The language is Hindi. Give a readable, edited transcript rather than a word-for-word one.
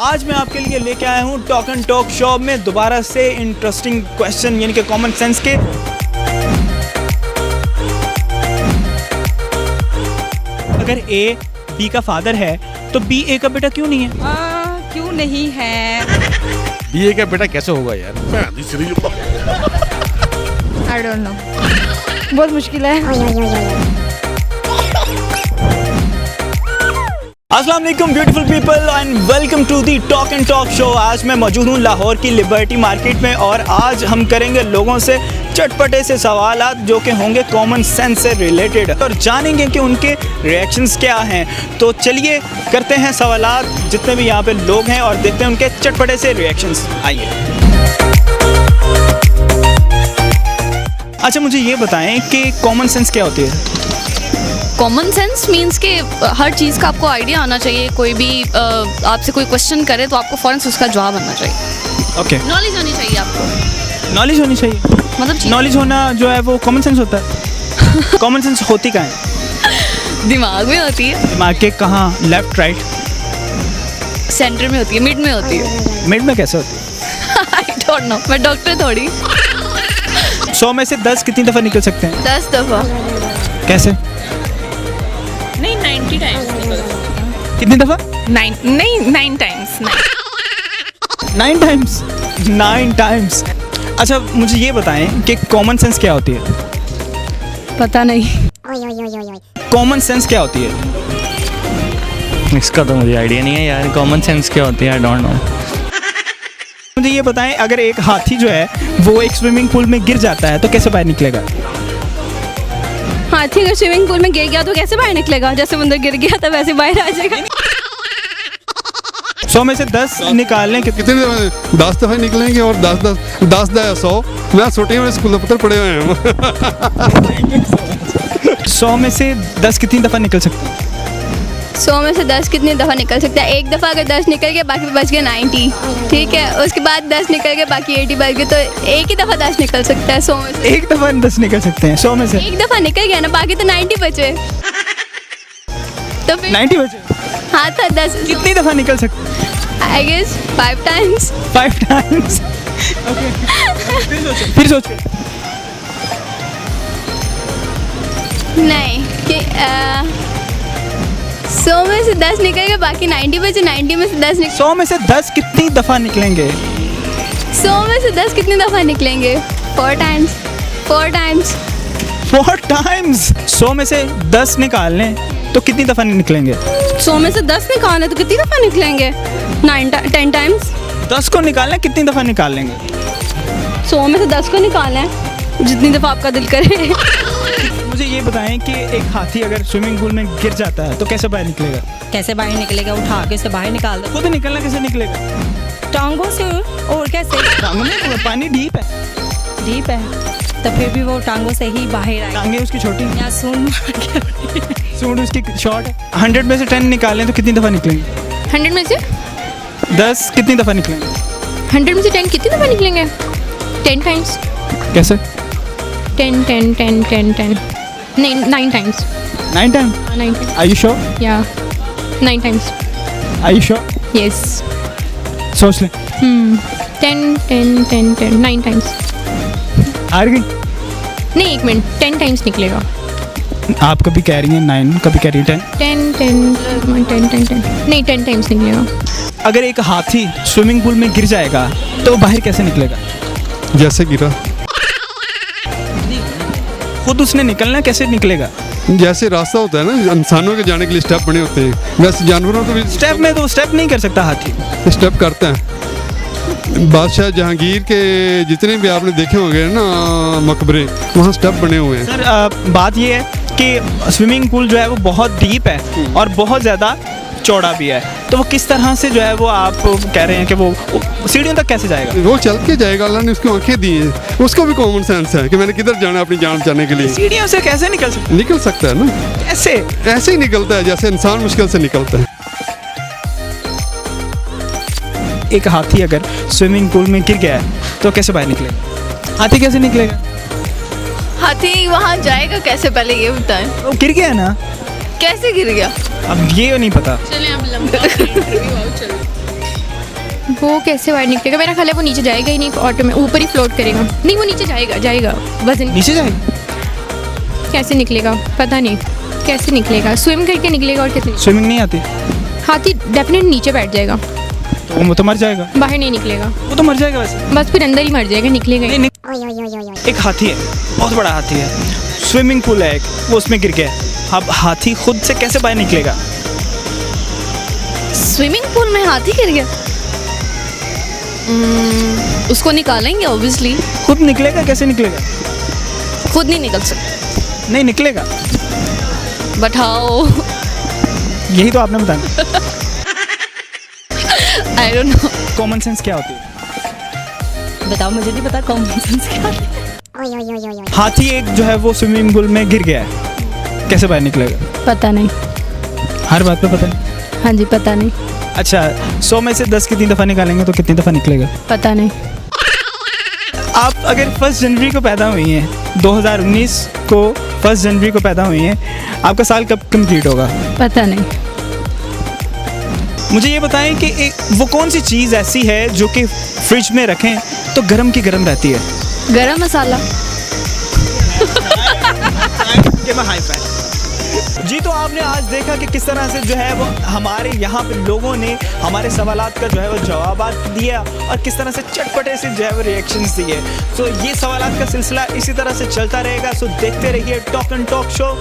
आज मैं आपके लिए लेके आया हूँ टॉक एंड टॉक शो में दोबारा से इंटरेस्टिंग क्वेश्चन यानी कि कॉमन सेंस के। अगर ए बी का फादर है तो बी ए का बेटा क्यों नहीं है? क्यों नहीं है? बी ए का बेटा कैसे होगा यार? आई डोंट नो, बहुत मुश्किल है। अस्सलाम वालेकुम beautiful people and welcome to the talk and talk show. आज मैं मौजूद हूँ लाहौर की लिबर्टी मार्केट में और आज हम करेंगे लोगों से चटपटे से सवालात जो कि होंगे कॉमन सेंस से रिलेटेड और जानेंगे कि उनके रिएक्शंस क्या हैं। तो चलिए करते हैं सवालात जितने भी यहाँ पे लोग हैं और देखते हैं उनके चटपटे से रिएक्शंस। आइए। अच्छा मुझे ये बताएं कि कॉमन सेंस क्या होती है? कॉमन सेंस मीन्स कि हर चीज़ का आपको आइडिया आना चाहिए। कोई भी आपसे कोई क्वेश्चन करे तो आपको फ़ौरन उसका जवाब आना चाहिए। ओके। नॉलेज होनी चाहिए आपको। नॉलेज होनी चाहिए मतलब नॉलेज होना जो है वो कॉमन सेंस होता है। कॉमन सेंस होती कहाँ है? दिमाग में होती है। दिमाग के कहाँ? Left right? सेंटर में होती है, मिड में होती है। मिड में कैसे होती है? आई डोंट नो, मैं डॉक्टर थोड़ी। 100 में से 10 कितनी दफ़ा निकल सकते हैं? 10 दफ़ा। कैसे? नहीं 90 टाइम्स निकल सकते हैं। कितनी दफ़ा? 9 टाइम्स। 9 टाइम्स। 9 टाइम्स। अच्छा मुझे ये बताएं कि कॉमन सेंस क्या होती है? पता नहीं। कॉमन सेंस क्या होती है? इसका तो मुझे आइडिया नहीं है यार। कॉमन सेंस क्या होती है? I don't know. मुझे ये बताएं अगर एक हाथी जो है वो एक स्विमिंग पूल में गिर जाता है तो कैसे बाहर निकलेगा? हाथी अगर स्विमिंग पूल में गिर गया तो कैसे बाहर निकलेगा? जैसे बंदर गिर गया था वैसे बाहर आ जाएगा। 100 में से 10 निकालने के कितने 10 दफ़े निकलेंगे और 10 100 मैं छोटे में स्कूल पत्थर पड़े हुए हैं। 100 में से 10 कितनी दफ़ा निकल सकते हैं? 100 में से 10 कितनी दफ़ा निकल सकता है? एक दफ़ा अगर 10 निकल गए बाकी बच गए 90, ठीक है। उसके बाद 10 निकल गए बाकी 80 बच गए, तो एक ही दफ़ा 10 निकल सकता है 100 में से। एक दफ़ा 10 निकल सकते हैं 100 में से? एक दफ़ा निकल गया ना, बाकी तो 90 बचे। तो फिर 90 बचे। हाँ था 10। कितनी दफ़ा निकल सकते हैं? I guess 5 times. 5 times. Okay. फिर सोचिए। नहीं कि 100 में से 10 निकल गए बाकी 90 बचे। 90 में से 10 100 में से 10 कितनी दफ़ा निकलेंगे? 100 में से 10 कितनी दफ़ा निकलेंगे? 4 टाइम्स। 4 टाइम्स। 4 टाइम्स। 100 में से 10 निकाल लें तो कितनी दफ़ा निकलेंगे? 100 में से 10 निकालना तो कितनी दफ़ा निकलेंगे? 10 टाइम्स। 10 को निकालना कितनी दफ़ा निकाल लेंगे? 100 में से 10 को निकालना है जितनी दफ़ा आपका दिल करे। मुझे ये बताएं कि एक हाथी अगर स्विमिंग पूल में गिर जाता है तो कैसे बाहर निकलेगा? कैसे बाहर निकलेगा? उठा के उसे बाहर निकाल दो। खुद निकलना कैसे निकलेगा? टांगों से। और कैसे? टांगों में पानी डीप है। डीप है तो फिर भी वो टांगों से ही बाहर आएगा। टांगे उसकी छोटी, या सूंड उसकी शॉर्ट है। 100 में से 10 निकालें तो कितनी दफ़ा निकलेंगे? 100 में से 10 कितनी दफ़ा निकलेंगे? 100 में से 10 कितनी दफ़ा निकलेंगे? 10 टाइम्स। कैसे? 10 नहीं 9 times. 9 time? 9 times. Are you sure? या 9 times. Are you sure? Yes. सोच लें। 10 9 टाइम्स। हार गई? नहीं एक मिनट, 10 टाइम्स निकलेगा। आप कभी कह रही हैं 9, कभी कह रही हैं 10। 10 नहीं 10 टाइम्स निकलेगा। अगर एक हाथी स्विमिंग पूल में गिर जाएगा तो बाहर कैसे निकलेगा? जैसे गिरा खुद उसने निकलना कैसे निकलेगा? जैसे रास्ता होता है ना, इंसानों के जाने के लिए स्टेप बने होते हैं, वैसे जानवरों को भी स्टेप में तो स्टेप नहीं कर सकता हाथी। स्टेप करते हैं। बादशाह जहांगीर के जितने भी आपने देखे होंगे ना मकबरे, वहाँ स्टेप बने हुए हैं। सर बात ये है कि स्विमिंग पूल जो है वो बहुत डीप है और बहुत ज़्यादा चौड़ा भी है, तो वो किस तरह से जो है वो आप कह रहे हैं कि वो सीढ़ियों तक कैसे जाएगा? वो चल के जाएगा, अल्लाह ने उसको आंखें दी हैं, उसको भी कॉमन सेंस है कि मैंने किधर जाना है अपनी जान बचाने के लिए। सीढ़ियों से कैसे निकल निकल सकता है ना, कैसे? ऐसे ही निकलता है जैसे इंसान मुश्किल से निकलता है। एक हाथी अगर स्विमिंग पूल में गिर गया है तो कैसे बाहर निकलेगा? हाथी कैसे निकलेगा? हाथी वहाँ जाएगा कैसे, पहले ये बताएं। वो गिर गया ना। कैसे गिर गया? अब ये नहीं पता। चलिए आप लंबा इंटरव्यू आओ। चलो वो कैसे बाहर निकलेगा? मेरा ख्याल है वो नीचे जाएगा ही नहीं, ऑटो में ऊपर ही फ्लोट करेगा। नहीं, वो नीचे जाएगा वजन नीचे जाएगा? कैसे निकलेगा पता नहीं, कैसे निकलेगा? स्विम करके निकलेगा और कैसे? स्विमिंग नहीं आती हाथी डेफिनेट नीचे बैठ जाएगा, तो वो तो मर जाएगा। बाहर नहीं निकलेगा, वो तो मर जाएगा वैसे। बस फिर अंदर ही मर जाएगा, निकलेगा ही नहीं, एक हाथी है, बहुत बड़ा हाथी है, स्विमिंग पूल है एक, वो उसमें गिर गया। अब हाथी खुद से कैसे बाहर निकलेगा? स्विमिंग पूल में हाथी गिर गया, उसको निकालेंगे ऑब्वियसली। खुद निकलेगा? कैसे निकलेगा? खुद नहीं निकल सकता। नहीं निकलेगा। But how? यही तो आपने बताया। I don't know. Common sense क्या होती है? बताओ, मुझे नहीं पता कॉमन सेंस क्या है। हाथी एक जो है वो स्विमिंग पूल में गिर गया है, कैसे बाहर निकलेगा? पता नहीं। हर बात पे पता नहीं। हाँ जी, पता नहीं। अच्छा, 100 में से 10 कितनी दफ़ा निकालेंगे तो कितनी दफ़ा निकलेगा? पता नहीं। आप अगर 1 जनवरी को पैदा हुई हैं, 2019 को 1 जनवरी को पैदा हुई हैं, आपका साल कब कंप्लीट होगा? पता नहीं। मुझे ये बताएं कि वो कौन सी चीज़ ऐसी है जो कि फ्रिज में रखें तो गरम की गरम रहती है? गरम मसाला। जी, तो आपने आज देखा कि किस तरह से जो है वो हमारे यहाँ पे लोगों ने हमारे सवालात का जो है वो जवाब दिया और किस तरह से चटपटे से जो है वो रिएक्शंस दिए। सो ये सवालात का सिलसिला इसी तरह से चलता रहेगा। सो देखते रहिए टॉक एंड टॉक शो